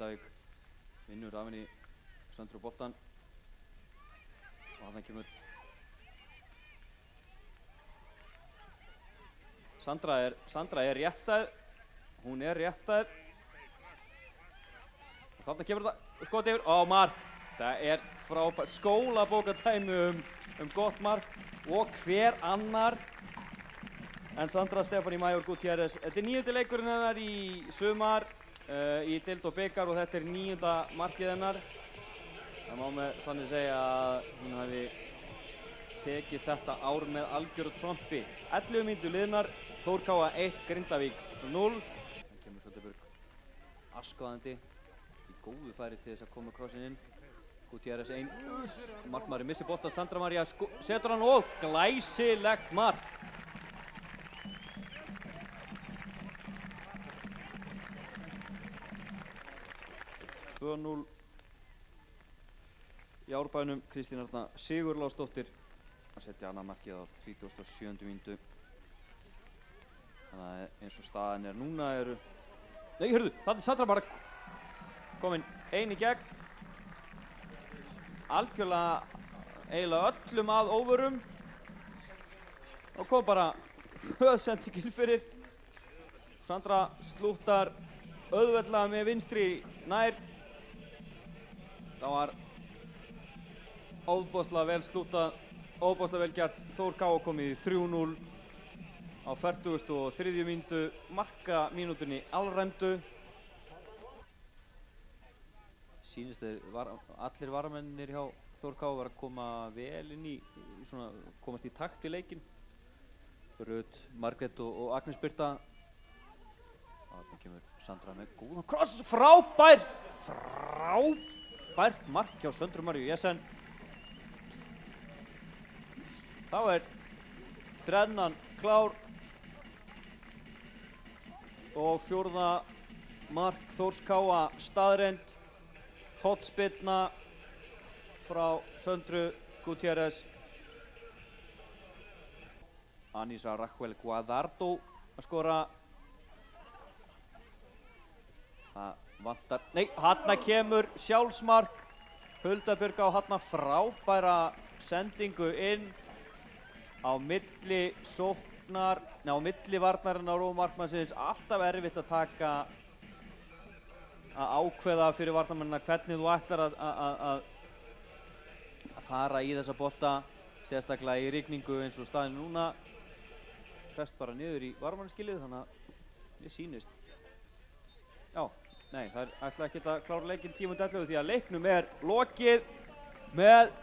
Grindavík vinnur af henni Söndru boltan og þarna kemur Sandra er réttstæð, hún er réttstæð og þarna kemur þetta skot yfir og mark. Það er frábært skólabókardæmi gott mark og hver annar en Sandra Stefáni Major Gutierrez. Þetta er 9. leikurinn hennar í sumar í deild og bikar og þetta er 9. markið hennar. Það má með sanni segja að hún hafi tekið þetta ár með algjöru trompi. 11 mínútur liðnar, Þór K.A. 1, Grindavík 0. Það kemur Söldeburg askoðandi í góðu færi til þess að koma krossin inn. Gutierrez 1, markmaðurinn missir boltan, Sandra María setur hann og glæsilegt mark. Í Árbænum, Kristín Arna Sigurlásdóttir að setja annað markið á 37. mínútu. Þannig að eins og staðan er núna eru... Nei, hörðu, það er Sandra bara komin ein í gegn. Algjörlega eiginlega öllum að óvörum og kom bara höðsendingin fyrir. Sandra slúttar auðveldlega með vinstri nær. Það var ofboðslega vel slúttað, ofboðslega vel gert. Þór K.A. komið í 3-0 á 43. mínútu, marka mínútunni alræmdu. Sýnist þeir allir varamennir hjá Þór K.A. var að koma vel inn í svona, komast í takt í leikinn. Rut, Margrét og Agnes Birta. Þarna kemur Sandra með góðan kross, frábært mark hjá Söndru Maríu Jessen. Þá er þrennan klár og 4. mark Þórs K.A. staðreynd. Hotspinna frá Söndru Gutierrez. Anissa Raquel Guadardo að skora. Það vantar, nei, þarna kemur sjálfsmark. Hulda Björg á þarna frábæra sendingu inn á milli sóknar, á milli varnarinnar og markmannsins. Alltaf erfitt að taka að ákveða fyrir varnarmennina hvernig þú ætlar að fara í þessa bolta, sérstaklega í rigningu eins og staðinu núna. Fest bara niður í varnarmannskilið, þannig að mér sýnist. Já, nei, það ætla ekki að klára leikinn 10:11 því að leiknum er lokið með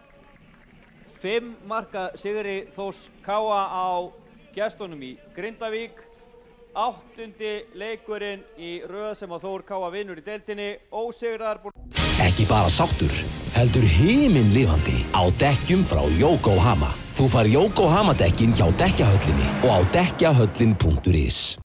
5 marka sigri Þórs K.A. á gestunum í Grindavík. 8. leikurinn í röð sem að Þór K.A. vinnur í deildinni. Ósigraðar. Ekki bara sáttur, heldur himinlifandi á dekkjum frá Yokohama. Þú fær Yokohama dekkin hjá Dekkjahöllinni og á dekkjahöllin.is.